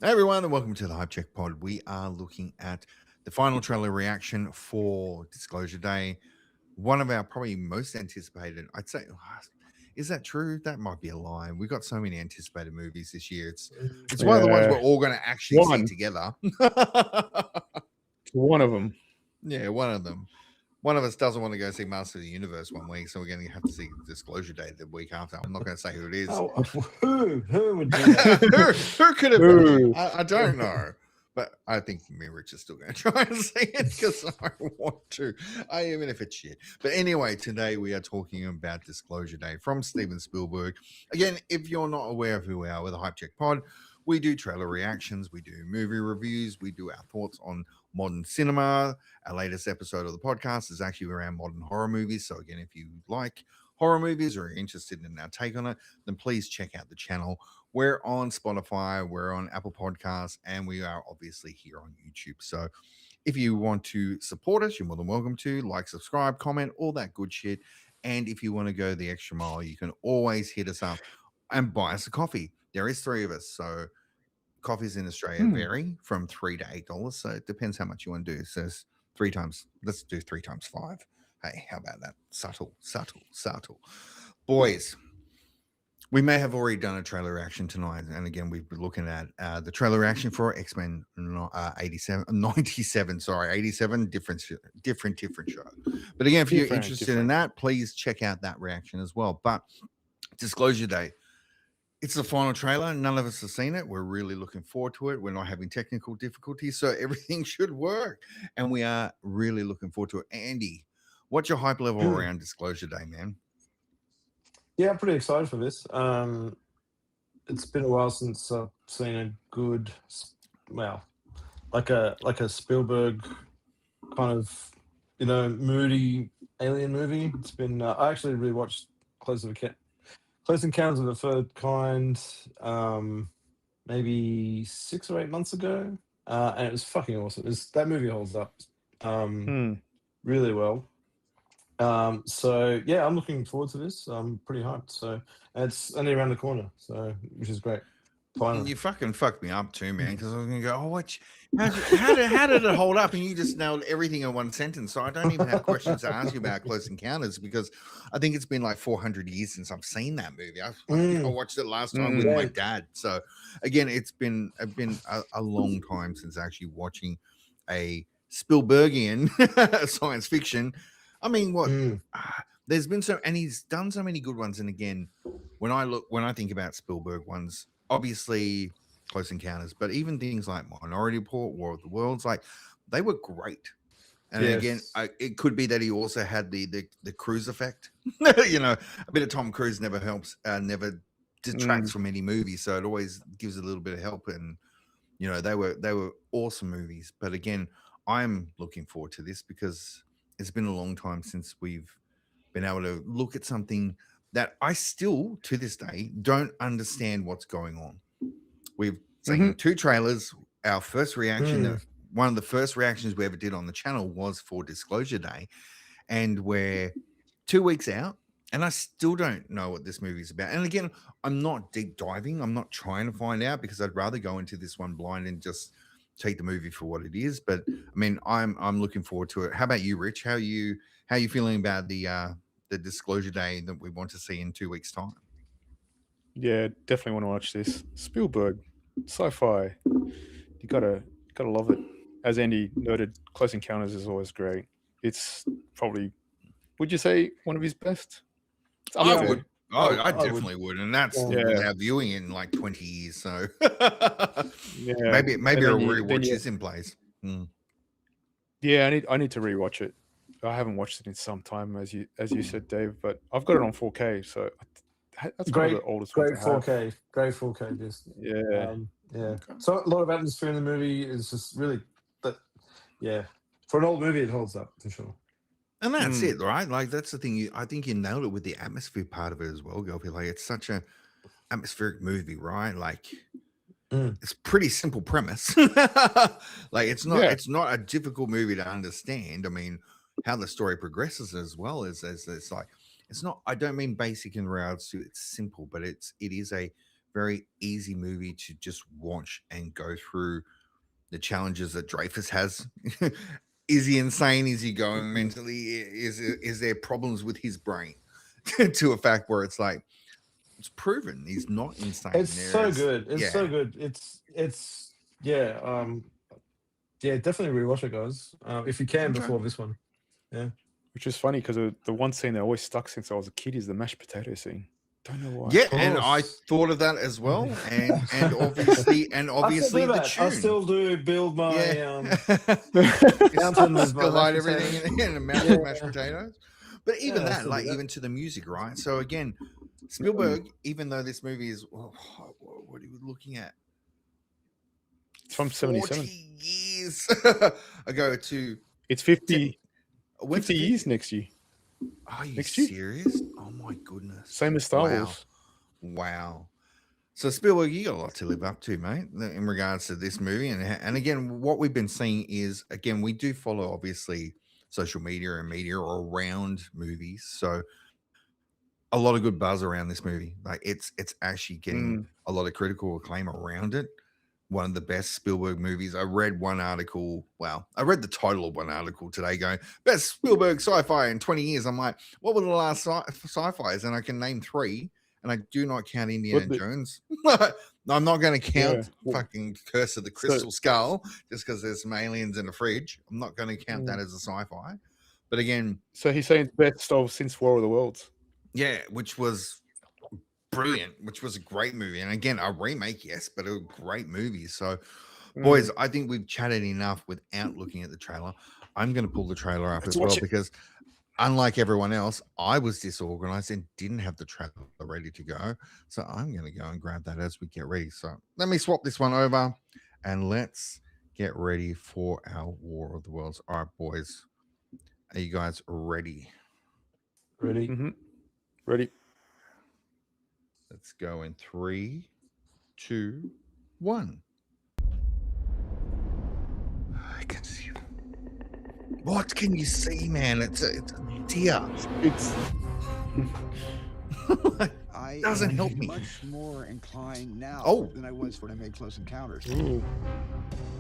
Hey everyone, and welcome to the Hype Check Pod. We are looking at the final trailer reaction for Disclosure Day. One of our probably most anticipated. I'd say, is that true? That might be a lie. We got so many anticipated movies this year. It's one of the ones we're Yeah, all going to actually see one. together. One of them. Yeah, one of them. One of us doesn't want to go see Master of the Universe one week, so we're going to have to see Disclosure Day the week after. I'm not going to say who it is. Oh, who would do that? who could it be? Ooh. I don't know. But I think me and Rich are still going to try and see it because I want to, even if it's shit. But anyway, today we are talking about Disclosure Day from Steven Spielberg. Again, if you're not aware of who we are with the Hype Check Pod, we do trailer reactions, we do movie reviews, we do our thoughts on modern cinema. Our latest episode of the podcast is actually around modern horror movies. So again, if you like horror movies or are interested in our take on it, then please check out the channel. We're on Spotify, we're on Apple Podcasts, and we are obviously here on YouTube. So if you want to support us, you're more than welcome to like, subscribe, comment, all that good shit. And if you want to go the extra mile, you can always hit us up and buy us a coffee. There is 3 of us, so coffees in Australia vary from $3 to $8, so it depends how much you want to do. So it's 3 times. Let's do 3 times 5. Hey, how about that? Subtle. Boys, we may have already done a trailer reaction tonight, and again, we've been looking at the trailer reaction for X-Men 97. Sorry, 87. Different show. But again, if you're interested in that, please check out that reaction as well. But Disclosure Day. It's the final trailer. None of us have seen it. We're really looking forward to it. We're not having technical difficulties, so everything should work. And we are really looking forward to it. Andy, what's your hype level around Disclosure Day, man? Yeah, I'm pretty excited for this. It's been a while since I've seen a good, like a Spielberg kind of, moody alien movie. It's been. I actually rewatched Close Encounters of the Third Kind, maybe 6 or 8 months ago, and it was fucking awesome. That movie holds up really well. So yeah, I'm looking forward to this. I'm pretty hyped. So it's only around the corner, which is great. Finally. You fucking fucked me up too, man, because I was going to go, how did it hold up? And you just nailed everything in one sentence. So I don't even have questions to ask you about Close Encounters because I think it's been like 400 years since I've seen that movie. I watched it last time with my dad. So again, it's been a long time since actually watching a Spielbergian science fiction. I mean, there's been and he's done so many good ones. And again, when I think about Spielberg ones, obviously Close Encounters, but even things like Minority Report, War of the Worlds, like they were great. And again, it could be that he also had the Cruise effect. A bit of Tom Cruise never helps, never detracts from any movie, so it always gives a little bit of help. And they were awesome movies. But again, I'm looking forward to this because it's been a long time since we've been able to look at something that I still, to this day, don't understand what's going on. We've seen 2 trailers. Our first reaction, one of the first reactions we ever did on the channel was for Disclosure Day. And we're 2 weeks out, and I still don't know what this movie is about. And again, I'm not deep diving. I'm not trying to find out because I'd rather go into this one blind and just take the movie for what it is. But I mean, I'm looking forward to it. How about you, Rich? How are you feeling about the Disclosure Day that we want to see in 2 weeks' time? Yeah, definitely want to watch this. Spielberg, Sci-Fi. You gotta love it. As Andy noted, Close Encounters is always great. It's probably, would you say, one of his best? I would. I definitely would. And that's without viewing it in like 20 years. So maybe a rewatch is in place. Yeah, I need to rewatch it. I haven't watched it in some time, as you said, Dave. But I've got it on 4K, so that's great. One of the oldest. Great 4K. Great 4K disc. Yeah. Yeah. Okay. So a lot of atmosphere in the movie is just really for an old movie, it holds up for sure. And that's it, right? Like that's the thing. I think you nailed it with the atmosphere part of it as well, Gopi. Like it's such a atmospheric movie, right? Like it's pretty simple premise. Like it's not a difficult movie to understand. I mean, how the story progresses as well as it's like it's not. I don't mean basic in regards to it's simple, but it is a very easy movie to just watch and go through the challenges that Dreyfus has. Is he insane? Is he going mentally? Is there problems with his brain to a fact where it's like it's proven he's not insane? It's so good. It's so good. It's yeah, definitely rewatch it, guys. If you can Okay. before this one. Which is funny because the one scene that always stuck since I was a kid is the mashed potato scene. Don't know why. Yeah, and I thought of that as well, and obviously the tune. I still do build my mountain with my light mashed everything in a mountain of mashed potatoes. But even that, like even to the music, right? So again, Spielberg, even though this movie is what are you looking at? It's from 77. 40 years ago to It's 50 50 years next year. Are you next year? serious? Oh my goodness. Same as Star Wars. Wow. So Spielberg, you got a lot to live up to, mate, in regards to this movie. And again, what we've been seeing is, again, we do follow obviously social media and media around movies. So a lot of good buzz around this movie. Like it's actually getting a lot of critical acclaim around it. One of the best Spielberg movies. I read one article. Well, I read the title of one article today going, best Spielberg sci-fi in 20 years. I'm like, what were the last sci-fis? And I can name 3. And I do not count Indiana Jones. I'm not going to count fucking Curse of the Crystal Skull just because there's some aliens in a fridge. I'm not going to count that as a sci-fi. But again. So he's saying best of since War of the Worlds. Yeah, which was brilliant, which was a great movie. And again, a remake, yes, but a great movie. So, boys, I think we've chatted enough without looking at the trailer. I'm going to pull the trailer up as well because unlike everyone else, I was disorganized and didn't have the trailer ready to go. So I'm going to go and grab that as we get ready. So let me swap this one over and let's get ready for our War of the Worlds. All right, boys. Are you guys ready? Ready? Mm-hmm. Ready. Let's go in 3, 2, 1. I can see them. What can you see, man? It's a deer. It's doesn't help me. Much more inclined now than I was when I made Close Encounters. Ooh.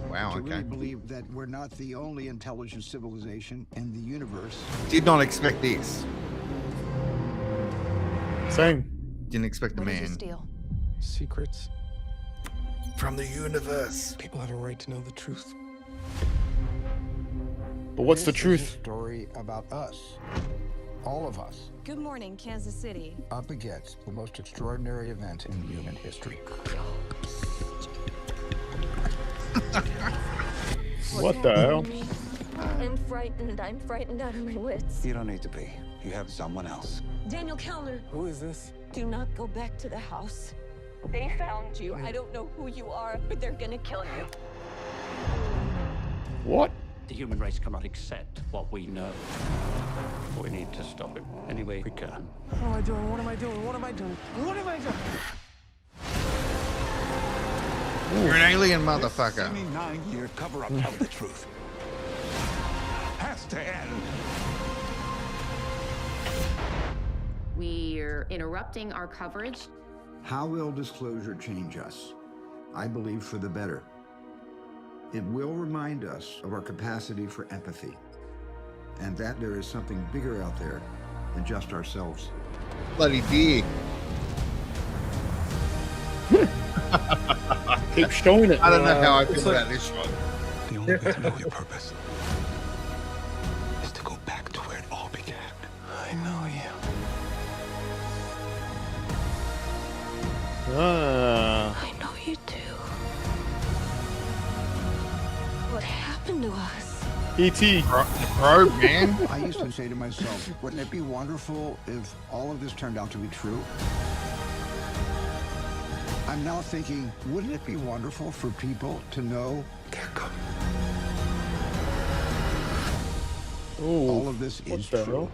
Wow. To Okay. really believe that we're not the only intelligent civilization in the universe. Did not expect this. Same. Didn't expect the man. Secrets From the universe. People have a right to know the truth. But what's the This is truth? a story about us. All of us. Good morning, Kansas City. Up against the most extraordinary event in human history. What the hell? I'm frightened. I'm frightened out of my wits. You don't need to be. You have someone else. Daniel Kellner, Who is this? do not go back to the house. They found you. I don't know who you are, but they're gonna kill you. What? The human race cannot accept what we know. We need to stop it any way we can. What am I doing? What am I doing? What am I doing? What am I doing? You're an alien motherfucker. 79-year cover-up of the truth. Has to end. We're interrupting our coverage. How will disclosure change us? I believe for the better. It will remind us of our capacity for empathy, and that there is something bigger out there than just ourselves. Bloody deer. Keep showing it. I don't know how I feel about this shot. The only way to know your purpose is to go back to where it all began. I know you. I know you do. What happened to us? E.T. Bro, man. I used to say to myself, wouldn't it be wonderful if all of this turned out to be true? I'm now thinking, wouldn't it be wonderful for people to know all of this is the true? hell?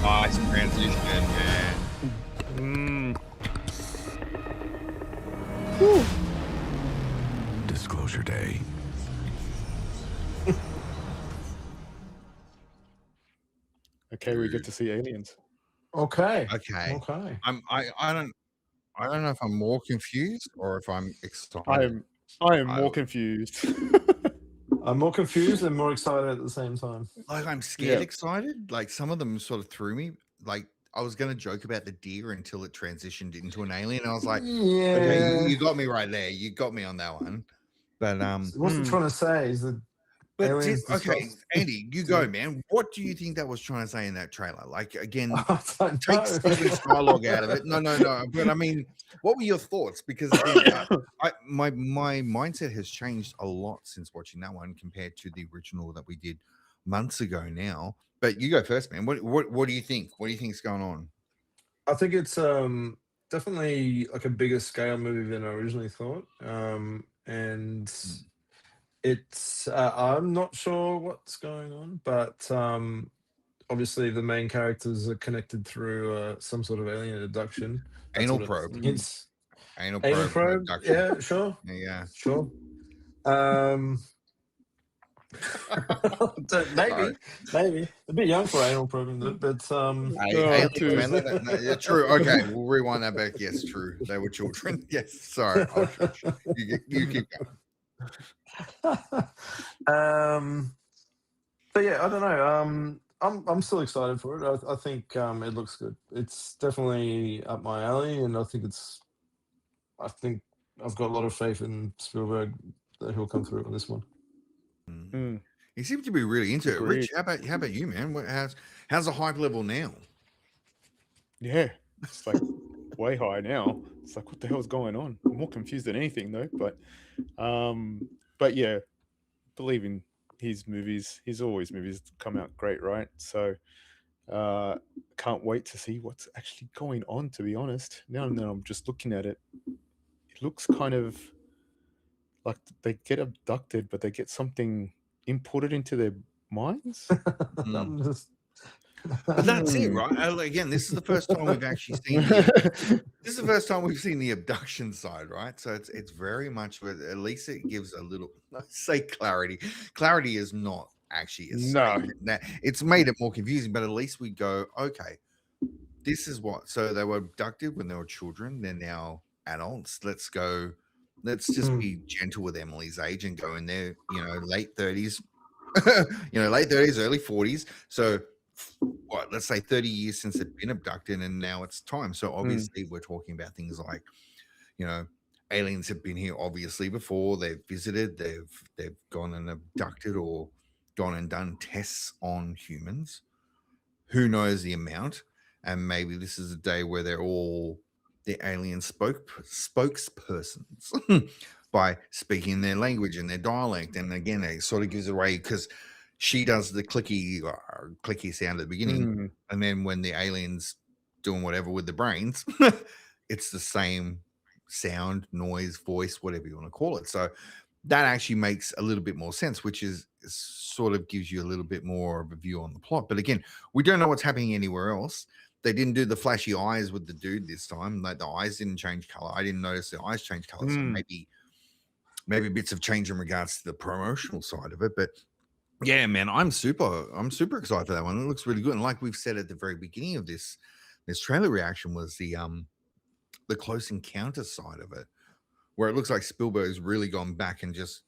Nice transition, man. Disclosure Day. Okay, we get to see aliens. Okay. Okay. Okay. I don't know if I'm more confused or if I'm excited. I am more confused. I'm more confused and more excited at the same time. Like I'm scared excited. Like some of them sort of threw me. Like I was going to joke about the deer until it transitioned into an alien. I was like, okay, you got me right there. You got me on that one. But What's it trying to say is that aliens okay, discuss- Andy, you go, man. What do you think that was trying to say in that trailer? Like again, I don't take know. Steven's dialogue out of it. No. But I mean, what were your thoughts? Because again, my mindset has changed a lot since watching that one compared to the original that we did months ago now. But you go first, man. What do you think? What do you think is going on? I think it's definitely like a bigger scale movie than I originally thought. And it's I'm not sure what's going on, but obviously the main characters are connected through some sort of alien abduction. That's Anal what it probe. hints. Anal Anal probe. probe. Abduction. Yeah, sure. Yeah. Sure. Maybe a bit young for anal probing, but yeah, true. Okay, we'll rewind that back. Yes, true. They were children. Yes, sorry. You keep going. But yeah, I don't know. I'm still excited for it. I think it looks good. It's definitely up my alley, and I think I've got a lot of faith in Spielberg that he'll come through on this one. He seems to be really into it. Rich, how about you, man? How's the hype level now? Yeah, it's like way high now. It's like, what the hell's going on? I'm more confused than anything though. But yeah, believe in his movies. His always movies come out great, right? So can't wait to see what's actually going on, to be honest. Now I'm just looking at it. It looks kind of like they get abducted, but they get something inputted into their minds. But that's it, right? Again, this is the first time we've actually seen the abduction side, right? So it's very much, at least it gives a little, let's say, clarity. Clarity is not actually a statement. It's made it more confusing, but at least we go, okay, this is what. So they were abducted when they were children. They're now adults. Let's just be gentle with Emily's age and go in there, late 30s, early 40s. So what, let's say 30 years since they've been abducted, and now it's time. So obviously we're talking about things like, aliens have been here obviously before. They've visited, they've gone and abducted or gone and done tests on humans. Who knows the amount? And maybe this is a day where they're all the alien spokespersons by speaking their language and their dialect. And again, it sort of gives away because she does the clicky sound at the beginning, and then when the aliens doing whatever with the brains, it's the same sound, noise, voice, whatever you want to call it. So that actually makes a little bit more sense, which is sort of gives you a little bit more of a view on the plot. But again, we don't know what's happening anywhere else. They didn't do the flashy eyes with the dude this time. Like the eyes didn't change color. I didn't notice the eyes change color. So maybe bits have changed in regards to the promotional side of it. But yeah, man, I'm super excited for that one. It looks really good. And like we've said at the very beginning of this trailer reaction was the close encounter side of it, where it looks like Spielberg's really gone back and just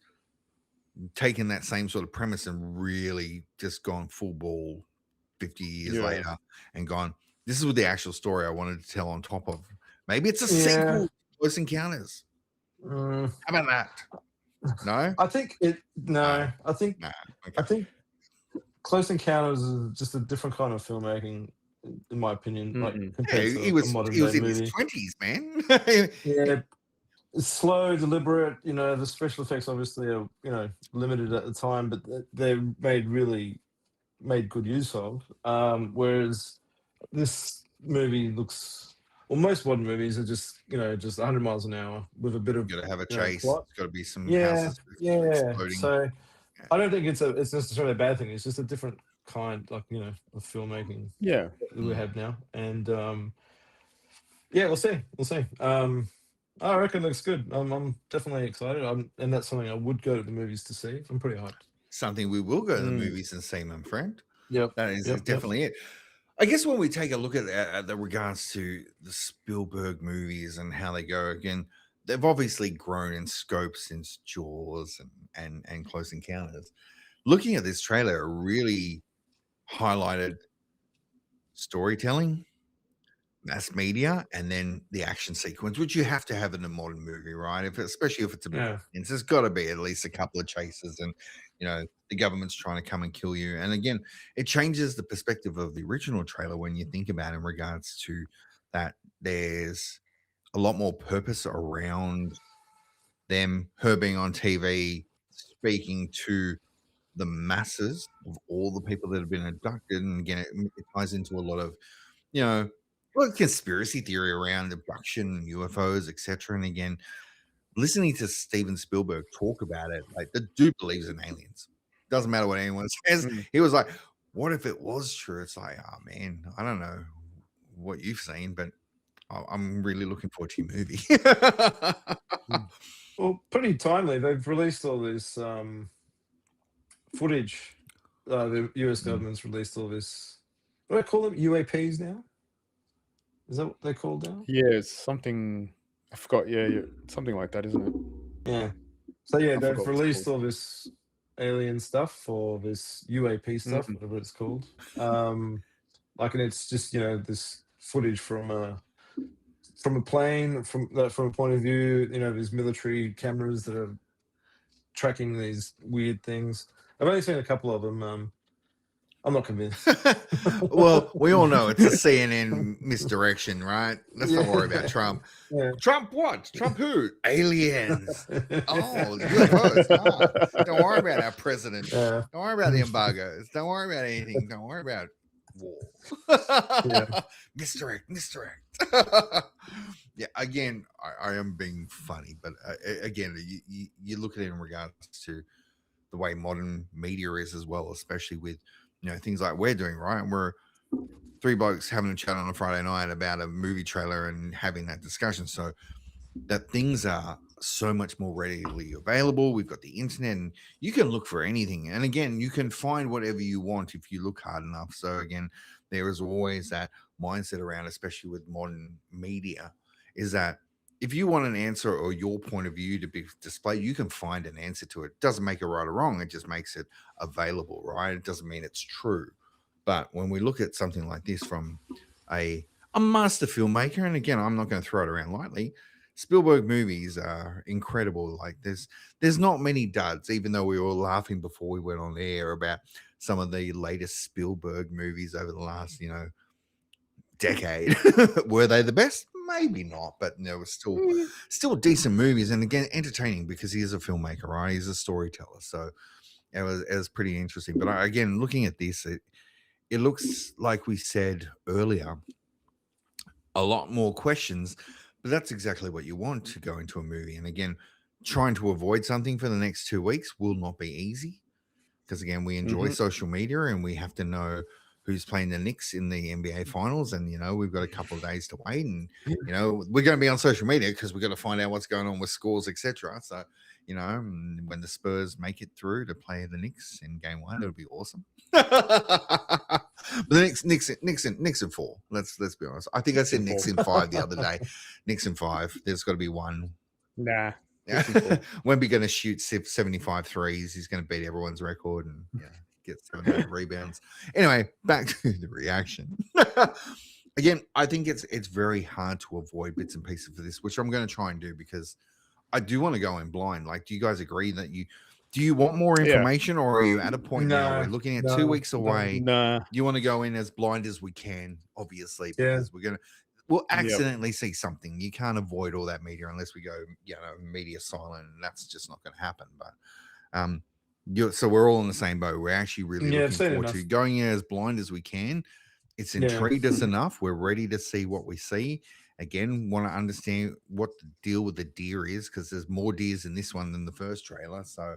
taken that same sort of premise and really just gone full ball 50 years later and gone, this is what the actual story I wanted to tell on top of. Maybe it's a sequel to Close Encounters. How about that? No, I think it. No, I think. Okay. I think Close Encounters is just a different kind of filmmaking, in my opinion. Like compared to he was a in movie. his 20s, man. Yeah, it's slow, deliberate. The special effects obviously are limited at the time, but they're made good use of. Whereas this movie looks. Well, most modern movies are just 100 miles an hour with a bit of. Got to have a chase. Plot. It's got to be some houses exploding. So I don't think it's necessarily a bad thing. It's just a different kind, of filmmaking. Yeah, that we have now, and we'll see. I reckon it looks good. I'm definitely excited. And that's something I would go to the movies to see. I'm pretty hyped. Something we will go to the movies and see, my friend. Yep. That is Yep. definitely it. I guess when we take a look at the regards to the Spielberg movies and how they go again, they've obviously grown in scope since Jaws and Close Encounters. Looking at this trailer, it really highlighted storytelling, mass media, and then the action sequence, which you have to have in a modern movie, right? Especially if it's a bit Yeah. intense, there's got to be at least a couple of chases, and the government's trying to come and kill you. And again, it changes the perspective of the original trailer when you think about it in regards to that. There's a lot more purpose around her being on TV, speaking to the masses of all the people that have been abducted. And again, it ties into a lot of conspiracy theory around abduction, UFOs, etc. And again, listening to Steven Spielberg talk about it, like the dude believes in aliens. Doesn't matter what anyone says. He was like, "What if it was true?" It's like, oh man, I don't know what you've seen, but I'm really looking forward to your movie. Well, pretty timely. They've released all this footage. The US government's released all this. What do I call them? UAPs now? Is that what they're called now? Yeah, it's something I forgot. Yeah, something like that, isn't it? Yeah. So yeah, I they've forgot what it's released called. all this alien stuff, or this UAP stuff, whatever it's called. And it's just this footage from a plane, from a point of view. These military cameras that are tracking these weird things. I've only seen a couple of them. I'm not convinced. Well, we all know it's a CNN misdirection, right? Let's not worry about Trump. Yeah. Trump what? Trump who? Aliens. Oh, UFOs. Don't worry about our president. Yeah. Don't worry about the embargoes. Don't worry about anything. Don't worry about war. Misdirect. Yeah, again, I am being funny, but again, you look at it in regards to the way modern media is as well, especially with things like we're doing, right? And we're three blokes having a chat on a Friday night about a movie trailer and having that discussion. So that things are so much more readily available. We've got the internet, and you can look for anything. And again, you can find whatever you want if you look hard enough. So again, there is always that mindset around, especially with modern media, is that if you want an answer or your point of view to be displayed, you can find an answer to it. Doesn't make it right or wrong. It just makes it available, right? It doesn't mean it's true. But when we look at something like this from a master filmmaker, and again, I'm not going to throw it around lightly, Spielberg movies are incredible. Like there's not many duds, even though we were laughing before we went on air about some of the latest Spielberg movies over the last, decade. Were they the best? Maybe not, but there was still decent movies, and again, entertaining because he is a filmmaker, right? He's a storyteller, so it was pretty interesting. But again, looking at this, it looks like we said earlier, a lot more questions, but that's exactly what you want to go into a movie. And again, trying to avoid something for the next 2 weeks will not be easy because again, we enjoy social media and we have to know who's playing the Knicks in the NBA finals. And, we've got a couple of days to wait, and, we're going to be on social media because we've got to find out what's going on with scores, etc. So, when the Spurs make it through to play the Knicks in game 1, it'll be awesome. But the Knicks in 4. Let's be honest. I think I said Knicks in 5 the other day. Knicks in 5. There's got to be one. Nah. Wemby going to shoot 75 threes. He's going to beat everyone's record and get 700 rebounds. Anyway, back to the reaction. Again, I think it's very hard to avoid bits and pieces for this, which I'm going to try and do because I do want to go in blind. Like, do you guys agree that do you want more information, or are you at a point now we're looking at 2 weeks away? Nah. You want to go in as blind as we can, obviously, because we'll accidentally see something. You can't avoid all that media unless we go, media silent, and that's just not going to happen. But so we're all in the same boat. We're actually really looking forward to going in as blind as we can. It's intrigued us enough. We're ready to see what we see. Again, want to understand what the deal with the deer is, because there's more deers in this one than the first trailer. So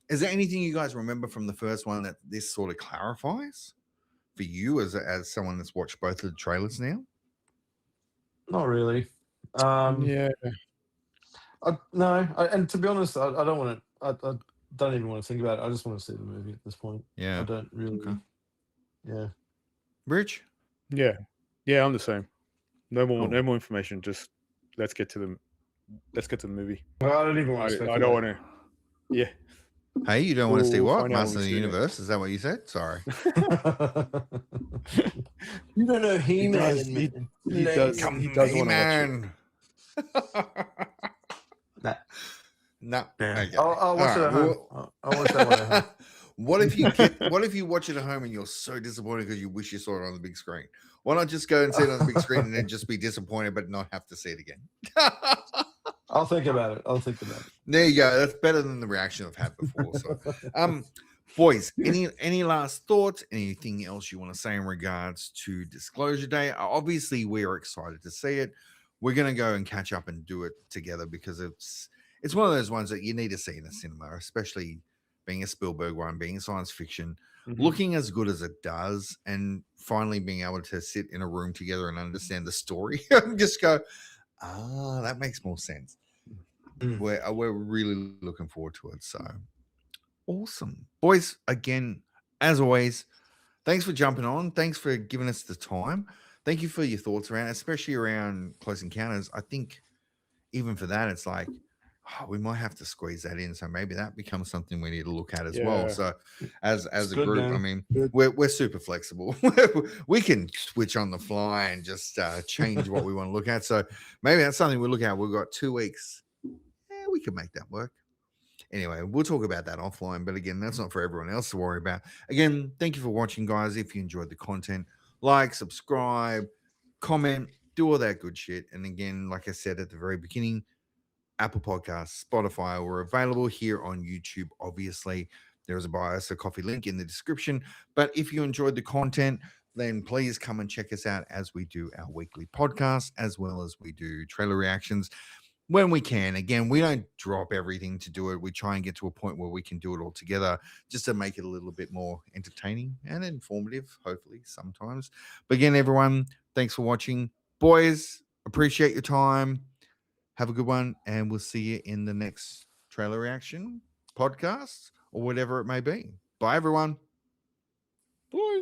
is there anything you guys remember from the first one that this sort of clarifies for you as someone that's watched both of the trailers now? Not really. Yeah. No, and to be honest, I don't want to. I don't even want to think about it. I just want to see the movie at this point. Yeah. I don't really. Okay. Yeah. Rich? Yeah, yeah, I'm the same. No more, Cool. no more information. Just let's get to the movie. Well, I don't even want to I speculate. don't want to. Yeah, Hey, you don't want to see We'll what? find out when Master we've of the seen it. Universe? Is that what you said? Sorry. You don't know He He-Man. does. He man. does. Come, He does want to watch it. He-Man. Nah. No. Yeah. Okay. I'll watch it All at right, home. I'll watch that one at home. What if you watch it at home and you're so disappointed because you wish you saw it on the big screen? Why not just go and see it on the big screen and then just be disappointed but not have to see it again? I'll think about it. There you go. That's better than the reaction I've had before. So, boys, any last thoughts? Anything else you want to say in regards to Disclosure Day? Obviously, we are excited to see it. We're gonna go and catch up and do it together because it's one of those ones that you need to see in the cinema, especially being a Spielberg one, being science fiction, looking as good as it does, and finally being able to sit in a room together and understand the story and just go, that makes more sense. We're really looking forward to it. So awesome, boys! Again, as always, thanks for jumping on. Thanks for giving us the time. Thank you for your thoughts around, especially around Close Encounters. I think even for that, it's like we might have to squeeze that in. So maybe that becomes something we need to look at as well. Yeah. So as a good, group, man. I mean, Good. we're super flexible. We can switch on the fly and just change what we want to look at. So maybe that's something we'll look at. We've got 2 weeks. Yeah, we can make that work. Anyway, we'll talk about that offline. But again, that's not for everyone else to worry about. Again, thank you for watching, guys. If you enjoyed the content, like, subscribe, comment, do all that good shit. And again, like I said at the very beginning, Apple Podcasts, Spotify, we're available here on YouTube. Obviously, there is a Buy Us a Coffee link in the description. But if you enjoyed the content, then please come and check us out as we do our weekly podcast, as well as we do trailer reactions when we can. Again, we don't drop everything to do it. We try and get to a point where we can do it all together just to make it a little bit more entertaining and informative, hopefully, sometimes. But again, everyone, thanks for watching. Boys, appreciate your time. Have a good one, and we'll see you in the next trailer reaction podcast or whatever it may be. Bye, everyone. Bye.